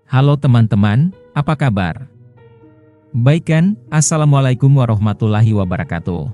Halo teman-teman, apa kabar? Baik kan? Assalamualaikum warahmatullahi wabarakatuh.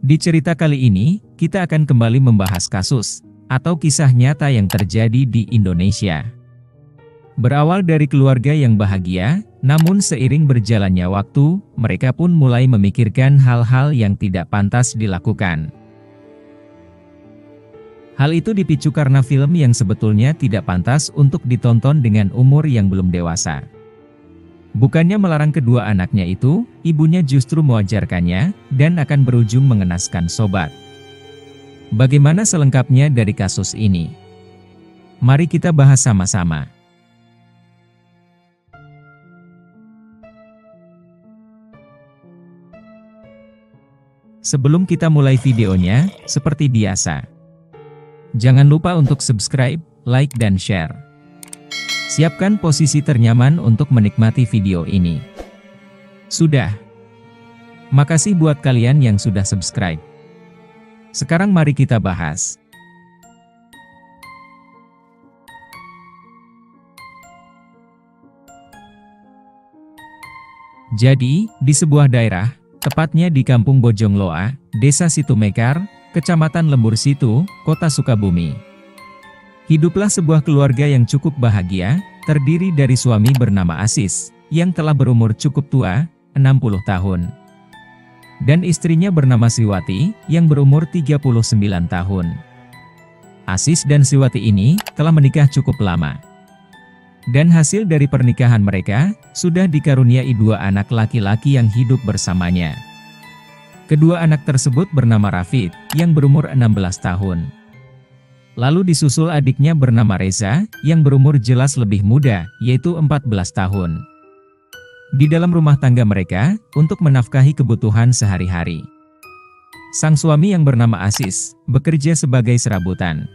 Di cerita kali ini, kita akan kembali membahas kasus atau kisah nyata yang terjadi di Indonesia. Berawal dari keluarga yang bahagia, namun seiring berjalannya waktu, mereka pun mulai memikirkan hal-hal yang tidak pantas dilakukan. Hal itu dipicu karena film yang sebetulnya tidak pantas untuk ditonton dengan umur yang belum dewasa. Bukannya melarang kedua anaknya itu, ibunya justru mewajarkannya, dan akan berujung mengenaskan sobat. Bagaimana selengkapnya dari kasus ini? Mari kita bahas sama-sama. Sebelum kita mulai videonya, seperti biasa, jangan lupa untuk subscribe, like dan share. Siapkan posisi ternyaman untuk menikmati video ini. Sudah? Makasih buat kalian yang sudah subscribe. Sekarang mari kita bahas. Jadi, di sebuah daerah, tepatnya di Kampung Bojongloa, Desa Situmekar, Kecamatan Lembur Situ, Kota Sukabumi. Hiduplah sebuah keluarga yang cukup bahagia, terdiri dari suami bernama Asis, yang telah berumur cukup tua, 60 tahun. Dan istrinya bernama Sriwati, yang berumur 39 tahun. Asis dan Sriwati ini telah menikah cukup lama. Dan hasil dari pernikahan mereka, sudah dikaruniai 2 anak laki-laki yang hidup bersamanya. Kedua anak tersebut bernama Rafid, yang berumur 16 tahun. Lalu disusul adiknya bernama Reza, yang berumur jelas lebih muda, yaitu 14 tahun. Di dalam rumah tangga mereka, untuk menafkahi kebutuhan sehari-hari, sang suami yang bernama Asis, bekerja sebagai serabutan.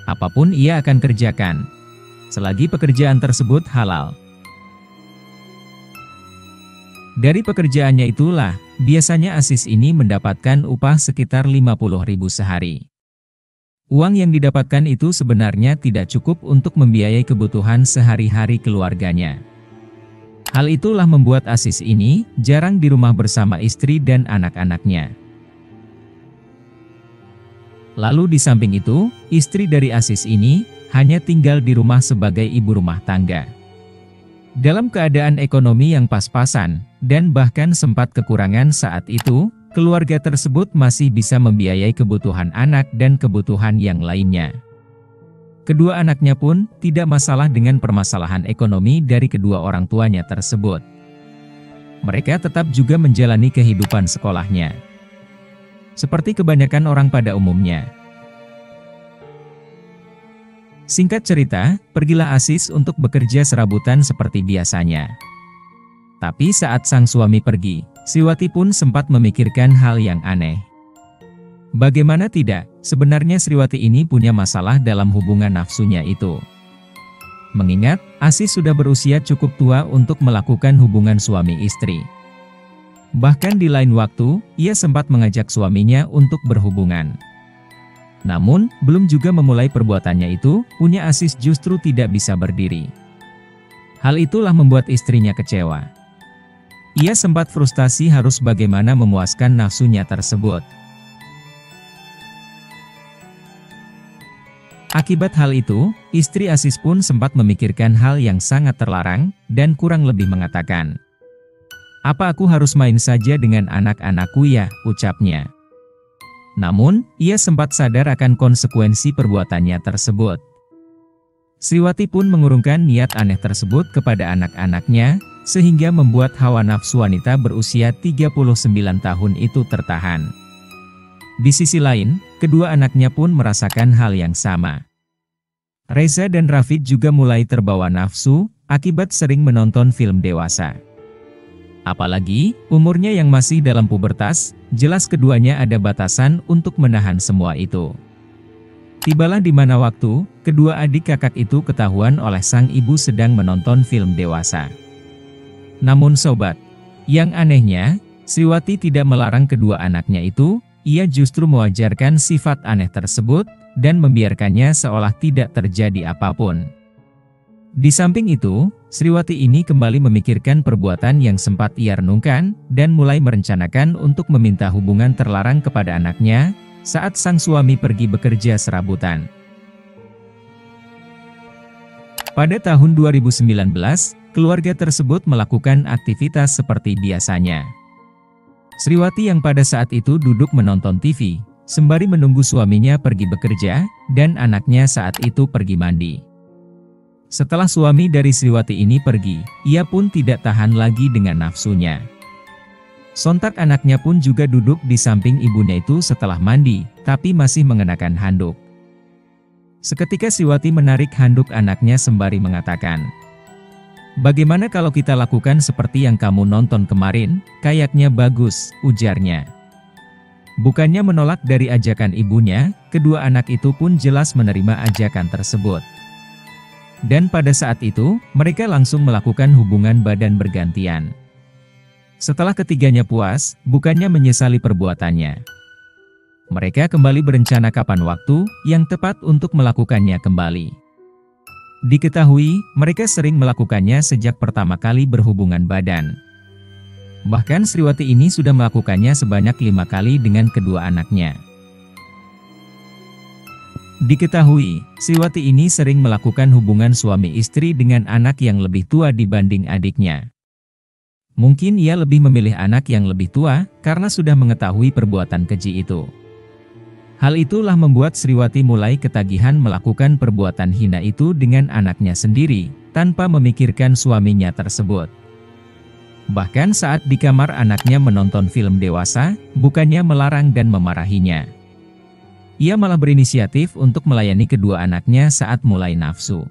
Apapun ia akan kerjakan, selagi pekerjaan tersebut halal. Dari pekerjaannya itulah, biasanya Asis ini mendapatkan upah sekitar 50.000 sehari. Uang yang didapatkan itu sebenarnya tidak cukup untuk membiayai kebutuhan sehari-hari keluarganya. Hal itulah membuat Asis ini jarang di rumah bersama istri dan anak-anaknya. Lalu di samping itu, istri dari Asis ini hanya tinggal di rumah sebagai ibu rumah tangga. Dalam keadaan ekonomi yang pas-pasan, dan bahkan sempat kekurangan saat itu, keluarga tersebut masih bisa membiayai kebutuhan anak dan kebutuhan yang lainnya. Kedua anaknya pun tidak masalah dengan permasalahan ekonomi dari kedua orang tuanya tersebut. Mereka tetap juga menjalani kehidupan sekolahnya, seperti kebanyakan orang pada umumnya. Singkat cerita, pergilah Asis untuk bekerja serabutan seperti biasanya. Tapi saat sang suami pergi, Sriwati pun sempat memikirkan hal yang aneh. Bagaimana tidak, sebenarnya Sriwati ini punya masalah dalam hubungan nafsunya itu. Mengingat, Asis sudah berusia cukup tua untuk melakukan hubungan suami istri. Bahkan di lain waktu, ia sempat mengajak suaminya untuk berhubungan. Namun, belum juga memulai perbuatannya itu, punya Asis justru tidak bisa berdiri. Hal itulah membuat istrinya kecewa. Ia sempat frustasi harus bagaimana memuaskan nafsunya tersebut. Akibat hal itu, istri Asis pun sempat memikirkan hal yang sangat terlarang, dan kurang lebih mengatakan, "Apa aku harus main saja dengan anak-anakku ya?" ucapnya. Namun, ia sempat sadar akan konsekuensi perbuatannya tersebut. Sriwati pun mengurungkan niat aneh tersebut kepada anak-anaknya, sehingga membuat hawa nafsu wanita berusia 39 tahun itu tertahan. Di sisi lain, kedua anaknya pun merasakan hal yang sama. Reza dan Rafid juga mulai terbawa nafsu, akibat sering menonton film dewasa. Apalagi, umurnya yang masih dalam pubertas, jelas keduanya ada batasan untuk menahan semua itu. Tibalah di mana waktu, kedua adik kakak itu ketahuan oleh sang ibu sedang menonton film dewasa. Namun sobat, yang anehnya, Sriwati tidak melarang kedua anaknya itu, ia justru mewajarkan sifat aneh tersebut, dan membiarkannya seolah tidak terjadi apapun. Di samping itu, Sriwati ini kembali memikirkan perbuatan yang sempat ia renungkan, dan mulai merencanakan untuk meminta hubungan terlarang kepada anaknya, saat sang suami pergi bekerja serabutan. Pada tahun 2019, keluarga tersebut melakukan aktivitas seperti biasanya. Sriwati yang pada saat itu duduk menonton TV, sembari menunggu suaminya pergi bekerja, dan anaknya saat itu pergi mandi. Setelah suami dari Sriwati ini pergi, ia pun tidak tahan lagi dengan nafsunya. Sontak anaknya pun juga duduk di samping ibunya itu setelah mandi, tapi masih mengenakan handuk. Seketika Sriwati menarik handuk anaknya sembari mengatakan, "Bagaimana kalau kita lakukan seperti yang kamu nonton kemarin? Kayaknya bagus," ujarnya. Bukannya menolak dari ajakan ibunya, kedua anak itu pun jelas menerima ajakan tersebut. Dan pada saat itu, mereka langsung melakukan hubungan badan bergantian. Setelah ketiganya puas, bukannya menyesali perbuatannya. Mereka kembali berencana kapan waktu yang tepat untuk melakukannya kembali. Diketahui, mereka sering melakukannya sejak pertama kali berhubungan badan. Bahkan Sriwati ini sudah melakukannya sebanyak 5 kali dengan kedua anaknya. Diketahui, Sriwati ini sering melakukan hubungan suami istri dengan anak yang lebih tua dibanding adiknya. Mungkin ia lebih memilih anak yang lebih tua, karena sudah mengetahui perbuatan keji itu. Hal itulah membuat Sriwati mulai ketagihan melakukan perbuatan hina itu dengan anaknya sendiri, tanpa memikirkan suaminya tersebut. Bahkan saat di kamar anaknya menonton film dewasa, bukannya melarang dan memarahinya. Ia malah berinisiatif untuk melayani kedua anaknya saat mulai nafsu.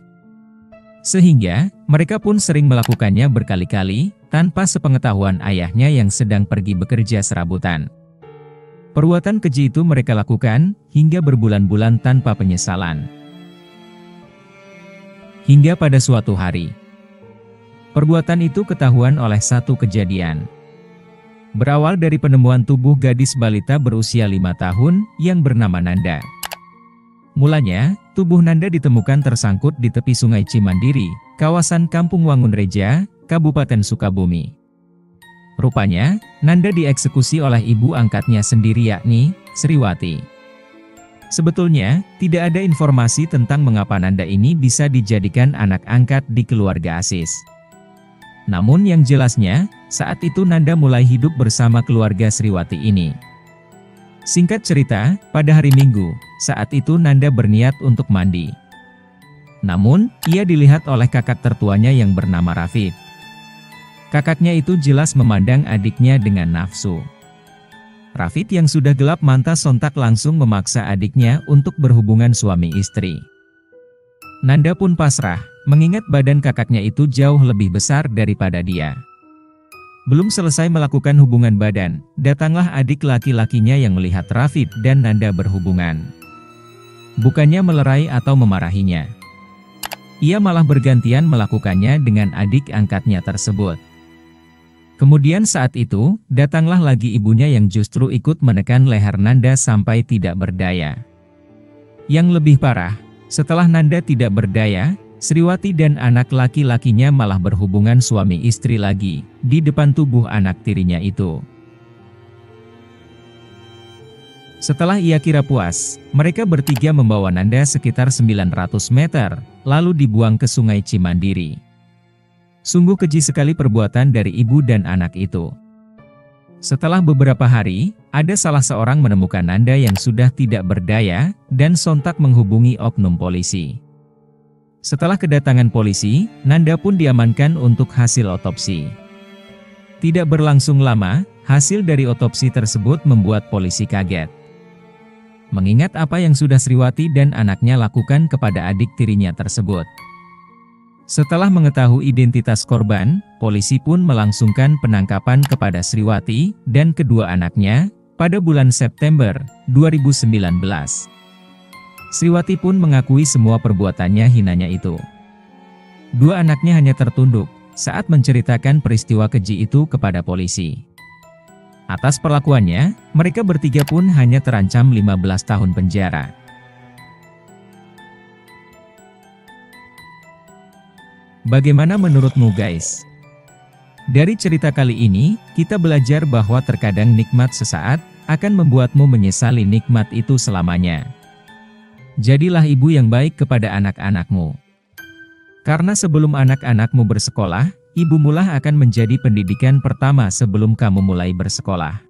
Sehingga, mereka pun sering melakukannya berkali-kali, tanpa sepengetahuan ayahnya yang sedang pergi bekerja serabutan. Perbuatan keji itu mereka lakukan, hingga berbulan-bulan tanpa penyesalan. Hingga pada suatu hari, perbuatan itu ketahuan oleh satu kejadian. Berawal dari penemuan tubuh gadis balita berusia 5 tahun yang bernama Nanda. Mulanya, tubuh Nanda ditemukan tersangkut di tepi Sungai Cimandiri, kawasan Kampung Wangunreja, Kabupaten Sukabumi. Rupanya, Nanda dieksekusi oleh ibu angkatnya sendiri yakni Sriwati. Sebetulnya, tidak ada informasi tentang mengapa Nanda ini bisa dijadikan anak angkat di keluarga Asis. Namun yang jelasnya, saat itu Nanda mulai hidup bersama keluarga Sriwati ini. Singkat cerita, pada hari Minggu, saat itu Nanda berniat untuk mandi. Namun, ia dilihat oleh kakak tertuanya yang bernama Rafid. Kakaknya itu jelas memandang adiknya dengan nafsu. Rafid yang sudah gelap mata sontak langsung memaksa adiknya untuk berhubungan suami istri. Nanda pun pasrah, mengingat badan kakaknya itu jauh lebih besar daripada dia. Belum selesai melakukan hubungan badan, datanglah adik laki-lakinya yang melihat Rafid dan Nanda berhubungan. Bukannya melerai atau memarahinya, ia malah bergantian melakukannya dengan adik angkatnya tersebut. Kemudian saat itu, datanglah lagi ibunya yang justru ikut menekan leher Nanda sampai tidak berdaya. Yang lebih parah, setelah Nanda tidak berdaya, Sriwati dan anak laki-lakinya malah berhubungan suami istri lagi, di depan tubuh anak tirinya itu. Setelah ia kira puas, mereka bertiga membawa Nanda sekitar 900 meter, lalu dibuang ke Sungai Cimandiri. Sungguh keji sekali perbuatan dari ibu dan anak itu. Setelah beberapa hari, ada salah seorang menemukan Nanda yang sudah tidak berdaya, dan sontak menghubungi oknum polisi. Setelah kedatangan polisi, Nanda pun diamankan untuk hasil otopsi. Tidak berlangsung lama, hasil dari otopsi tersebut membuat polisi kaget. Mengingat apa yang sudah Sriwati dan anaknya lakukan kepada adik tirinya tersebut. Setelah mengetahui identitas korban, polisi pun melangsungkan penangkapan kepada Sriwati dan kedua anaknya pada bulan September 2019. Sriwati pun mengakui semua perbuatannya hinanya itu. Dua anaknya hanya tertunduk saat menceritakan peristiwa keji itu kepada polisi. Atas perlakuannya, mereka bertiga pun hanya terancam 15 tahun penjara. Bagaimana menurutmu guys? Dari cerita kali ini, kita belajar bahwa terkadang nikmat sesaat akan membuatmu menyesali nikmat itu selamanya. Jadilah ibu yang baik kepada anak-anakmu. Karena sebelum anak-anakmu bersekolah, ibu mulah akan menjadi pendidikan pertama sebelum kamu mulai bersekolah.